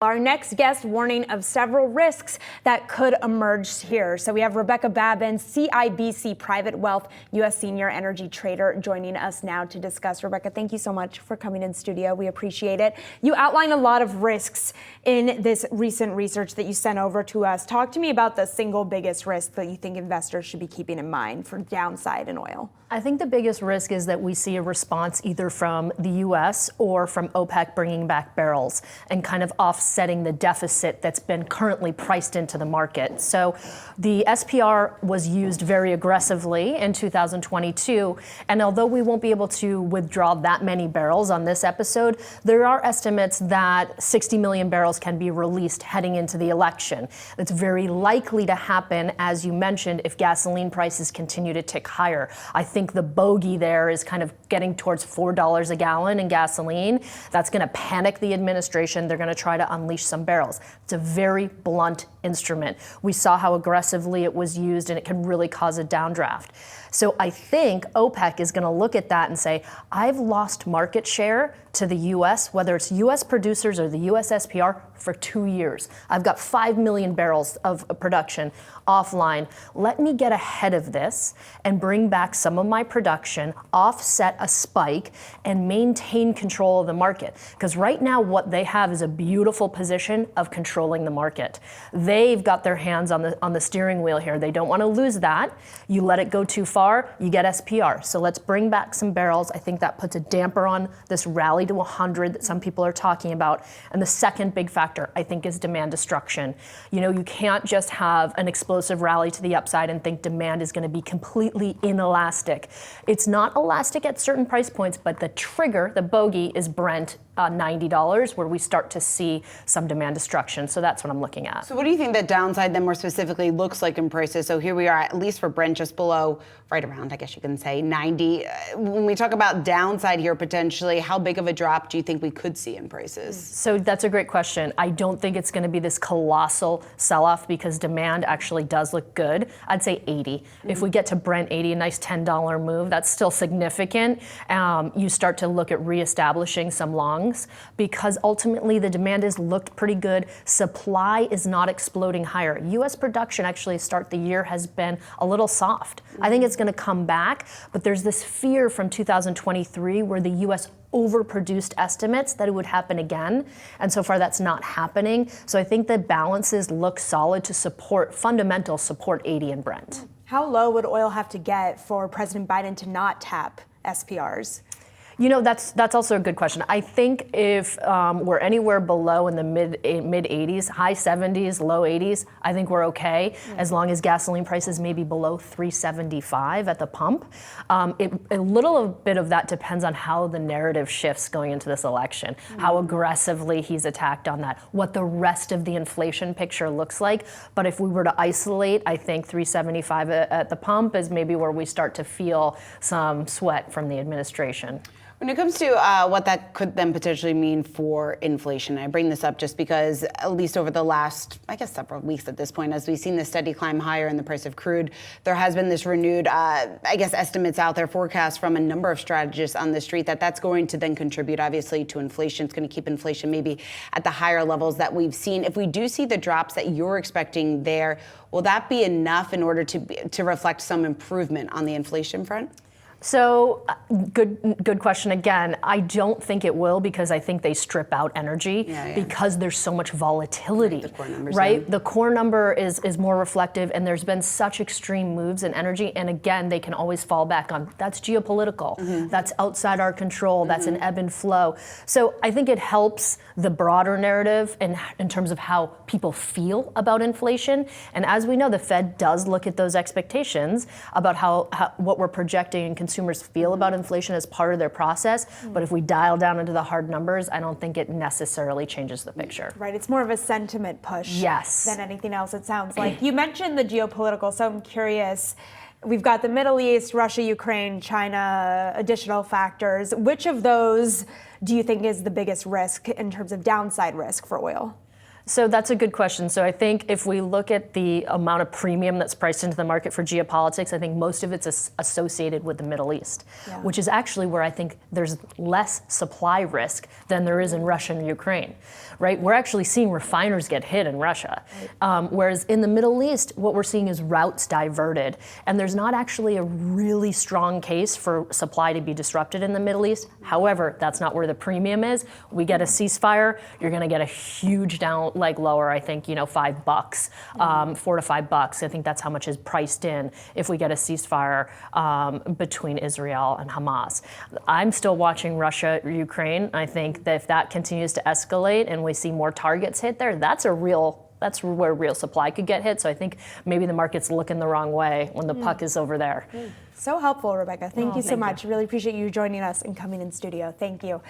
Our next guest warning of several risks that could emerge here. So we have Rebecca Babin, CIBC Private Wealth U.S. Senior Energy Trader, joining us now to discuss. Rebecca, thank you so much for coming in studio. We appreciate it. You outline a lot of risks in this recent research that you sent over to us. Talk to me about the single biggest risk that you think investors should be keeping in mind for downside in oil. I think the biggest risk is that we see a response either from the U.S. or from OPEC bringing back barrels and kind of offsetting the deficit that's been currently priced into the market. So the SPR was used very aggressively in 2022, and although we won't be able to withdraw that many barrels on this episode, there are estimates that 60 million barrels can be released heading into the election. That's very likely to happen, as you mentioned, if gasoline prices continue to tick higher. I think the bogey there is kind of getting towards $4 a gallon in gasoline. That's going to panic the administration. They're going to try to unleash some barrels. It's a very blunt instrument. We saw how aggressively it was used, and it can really cause a downdraft. So I think OPEC is going to look at that and say, I've lost market share to the U.S., whether it's U.S. producers or the U.S. SPR, for 2 years. I've got 5 million barrels of production offline. Let me get ahead of this and bring back some of my production, offset a spike, and maintain control of the market. Because right now what they have is a beautiful position of controlling the market. They've got their hands on the steering wheel here. They don't want to lose that. You let it go too far, you get SPR. So let's bring back some barrels. I think that puts a damper on this rally to 100 that some people are talking about. And the second big factor, I think, is demand destruction. You know, you can't just have an explosive rally to the upside and think demand is going to be completely inelastic. It's not elastic at certain price points, but the trigger, the bogey, is Brent $90, where we start to see some demand destruction. So that's what I'm looking at. So what do you think that downside then more specifically looks like in prices? So here we are, at least for Brent, just below, right around, I guess you can say, 90. When we talk about downside here potentially, how big of a drop do you think we could see in prices? So that's a great question. I don't think it's going to be this colossal sell-off because demand actually does look good. I'd say 80. If we get to Brent 80, a nice $10 move, that's still significant. You start to look at reestablishing some longs, because ultimately the demand has looked pretty good. Supply is not exploding higher. U.S. production actually to start the year has been a little soft. I think it's going to come back, but there's this fear from 2023 where the U.S. overproduced estimates that it would happen again, and so far that's not happening. So I think the balances look solid to support, fundamental support 80 in Brent. How low would oil have to get for President Biden to not tap SPRs? You know, that's also a good question. I think if we're anywhere below in the mid 80s, high 70s, low 80s, I think we're okay, as long as gasoline prices may be below $3.75 at the pump. A little bit of that depends on how the narrative shifts going into this election, how aggressively he's attacked on that, what the rest of the inflation picture looks like. But if we were to isolate, I think $3.75 at the pump is maybe where we start to feel some sweat from the administration. When it comes to what that could then potentially mean for inflation, I bring this up just because at least over the last, I guess, several weeks at this point, as we've seen the steady climb higher in the price of crude, there has been this renewed, estimates out there, forecasts from a number of strategists on the street that that's going to then contribute, obviously, to inflation. It's going to keep inflation maybe at the higher levels that we've seen. If we do see the drops that you're expecting there, will that be enough in order to reflect some improvement on the inflation front? So good question. Again, I don't think it will, because I think they strip out energy because there's so much volatility, the core numbers, right? The core number is more reflective, and there's been such extreme moves in energy. And again, they can always fall back on that's geopolitical. That's outside our control. That's an ebb and flow. So I think it helps the broader narrative in terms of how people feel about inflation. And as we know, the Fed does look at those expectations about how what we're projecting and consumers feel about inflation as part of their process. But if we dial down into the hard numbers, I don't think it necessarily changes the picture. Right, it's more of a sentiment push than anything else, it sounds like. You mentioned the geopolitical, so I'm curious. We've got the Middle East, Russia, Ukraine, China, additional factors. Which of those do you think is the biggest risk in terms of downside risk for oil? So that's a good question. So I think if we look at the amount of premium that's priced into the market for geopolitics, I think most of it's associated with the Middle East, which is actually where I think there's less supply risk than there is in Russia and Ukraine, right? We're actually seeing refiners get hit in Russia, whereas in the Middle East, what we're seeing is routes diverted, and there's not actually a really strong case for supply to be disrupted in the Middle East. However, that's not where the premium is. We get a ceasefire, you're going to get a huge down, like lower, I think, $5, $4 to $5. I think that's how much is priced in if we get a ceasefire between Israel and Hamas. I'm still watching Russia, Ukraine. I think that if that continues to escalate and we see more targets hit there, that's where real supply could get hit. So I think maybe the market's looking the wrong way when the puck is over there. So helpful, Rebecca. Thank you so thank you. much. Really appreciate you joining us and coming in studio. Thank you.